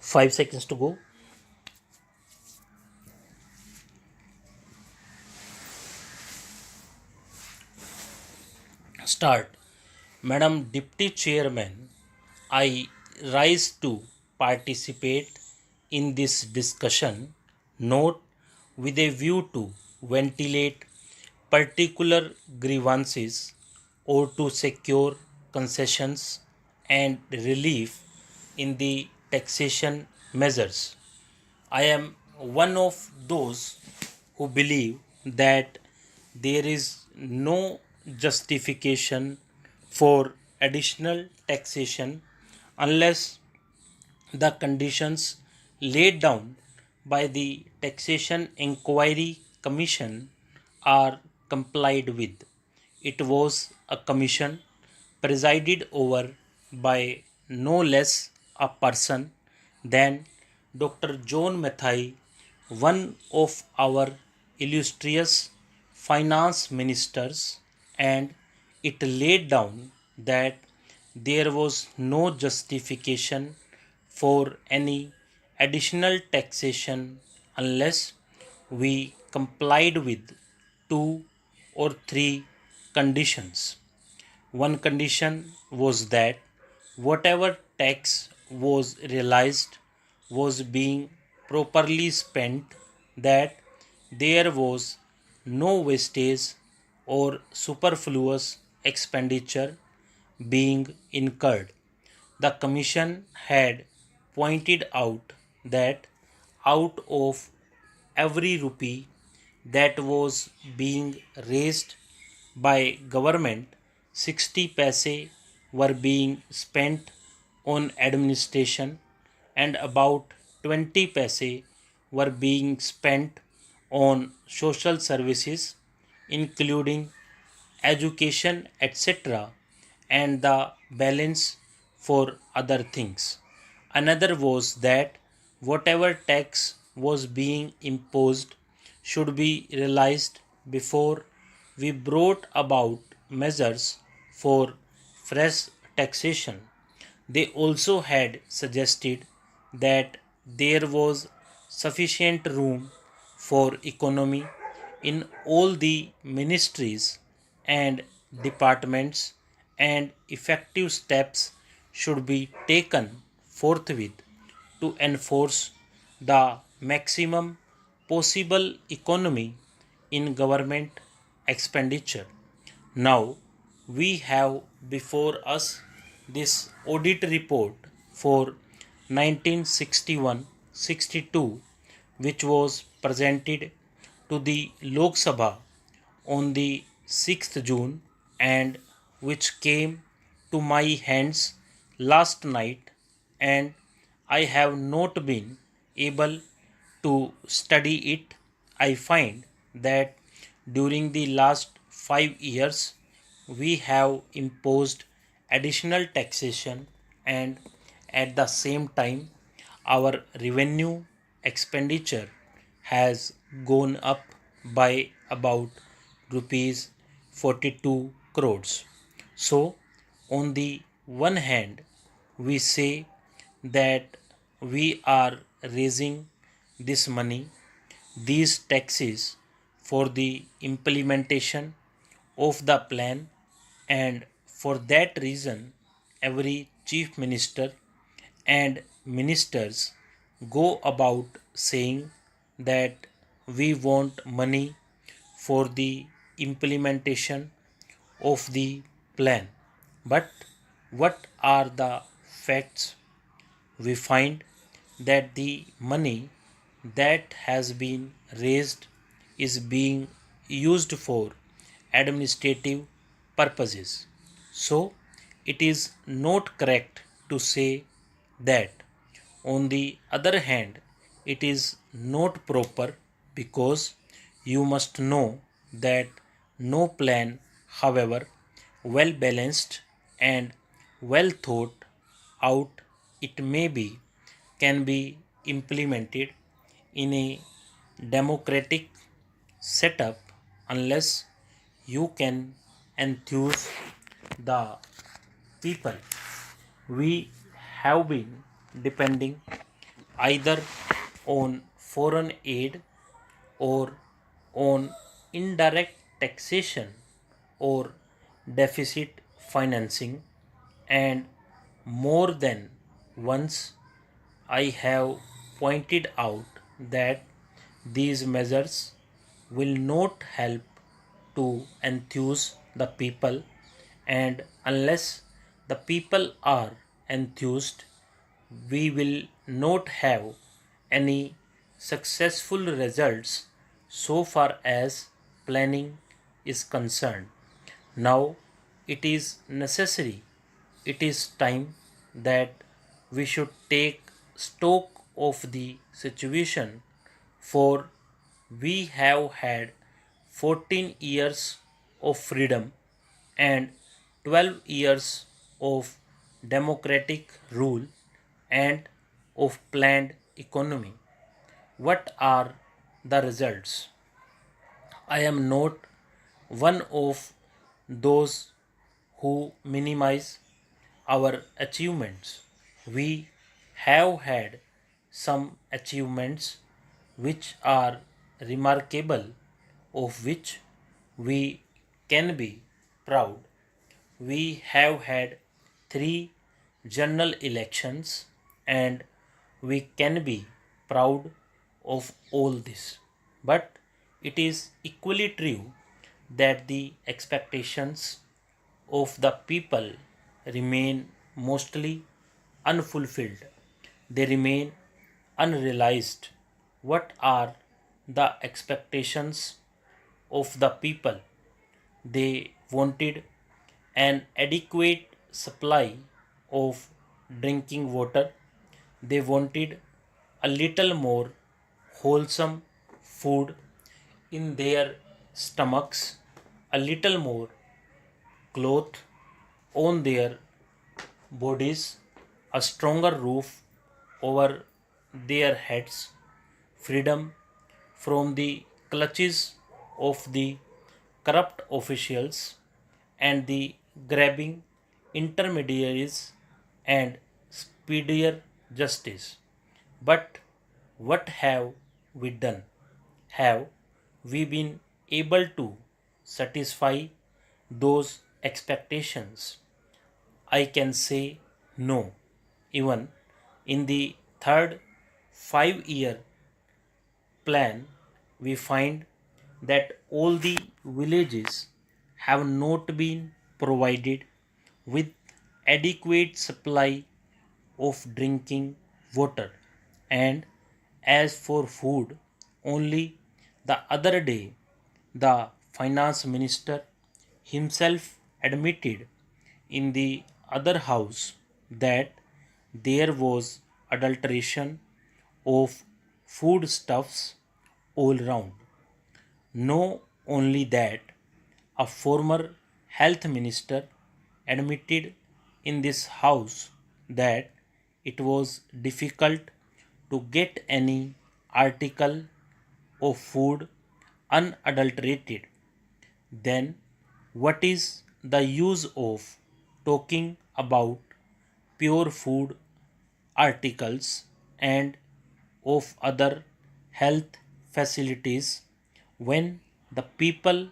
5 seconds to go. Start. Madam Deputy Chairman, I rise to participate in this discussion. Note, with a view to ventilate particular grievances or to secure concessions and relief in the taxation measures. I am one of those who believe that there is no justification for additional taxation unless the conditions laid down by the Taxation Inquiry Commission are complied with. It was a commission presided over by no less a person than Dr. John Mathai, one of our illustrious finance ministers, and it laid down that there was no justification for any additional taxation unless we complied with two or three conditions. One condition was that whatever tax was realized was being properly spent, that there was no wastage or superfluous expenditure being incurred. The Commission had pointed out that out of every rupee that was being raised by government, 60 paise were being spent on administration and about 20 paise were being spent on social services, including education, etc., and the balance for other things. Another was that whatever tax was being imposed should be realized before we brought about measures for fresh taxation. They also had suggested that there was sufficient room for economy in all the ministries and departments, and effective steps should be taken forthwith to enforce the maximum possible economy in government expenditure. Now we have before us this audit report for 1961-62, which was presented to the Lok Sabha on the 6th June and which came to my hands last night, and I have not been able to study it. I find that during the last 5 years we have imposed additional taxation, and at the same time our revenue expenditure has gone up by about rupees 42 crores. So, on the one hand, we say that we are raising this money, these taxes, for the implementation of the plan, and for that reason, every chief minister and ministers go about saying that we want money for the implementation of the plan. But what are the facts? We find that the money that has been raised is being used for administrative purposes. So, it is not correct to say that. On the other hand, it is not proper because you must know that no plan, however well balanced and well thought out it may be, can be implemented in a democratic setup unless you can enthuse the people. We have been depending either on foreign aid or on indirect taxation or deficit financing, and more than once I have pointed out that these measures will not help to enthuse the people, and unless the people are enthused, we will not have any successful results so far as planning is concerned. Now it is necessary, it is time that we should take stock of the situation, for we have had 14 years of freedom and 12 years of democratic rule and of planned economy. What are the results? I am not one of those who minimize our achievements. We have had some achievements which are remarkable, of which we can be proud. We have had three general elections, and we can be proud of all this. But it is equally true that the expectations of the people remain mostly unfulfilled. They remain unrealized. What are the expectations of the people? They wanted an adequate supply of drinking water. They wanted a little more wholesome food in their stomachs, a little more cloth on their bodies, a stronger roof over their heads, freedom from the clutches of the corrupt officials and the grabbing intermediaries, and speedier justice. But what have we done? Have we been able to satisfy those expectations? I can say no. Even in the third 5 year plan, we find that all the villages have not been provided with adequate supply of drinking water. And as for food, only the other day the finance minister himself admitted in the other house that there was adulteration of foodstuffs all round. Know only that a former health minister admitted in this house that it was difficult to get any article of food unadulterated. Then what is the use of talking about pure food articles and of other health facilities when the people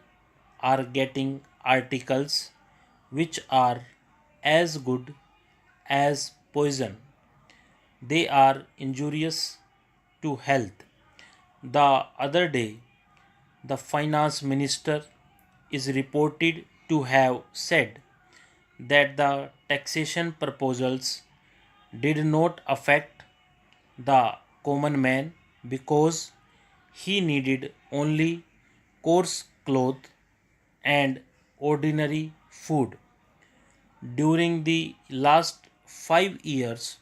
are getting articles which are as good as poison? They are injurious to health. The other day, the finance minister is reported to have said that the taxation proposals did not affect the common man because he needed only coarse cloth and ordinary food. During the last 5 years,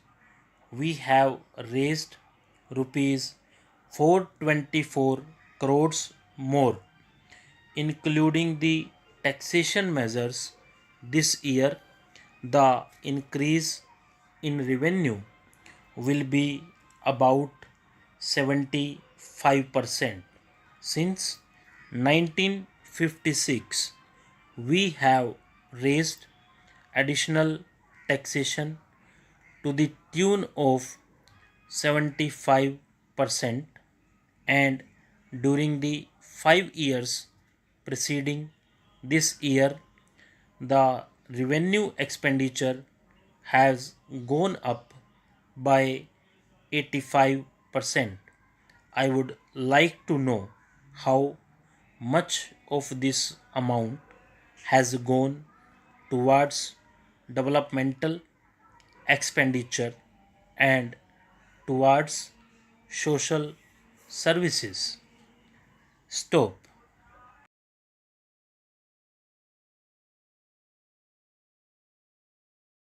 we have raised rupees 424 crores more, including the taxation measures. This year, the increase in revenue will be about 75%. Since 1956, we have raised additional taxation to the tune of 75%, and during the 5 years preceding this year, the revenue expenditure has gone up by 85%. I would like to know how much of this amount has gone towards developmental expenditure and towards social services. Stop.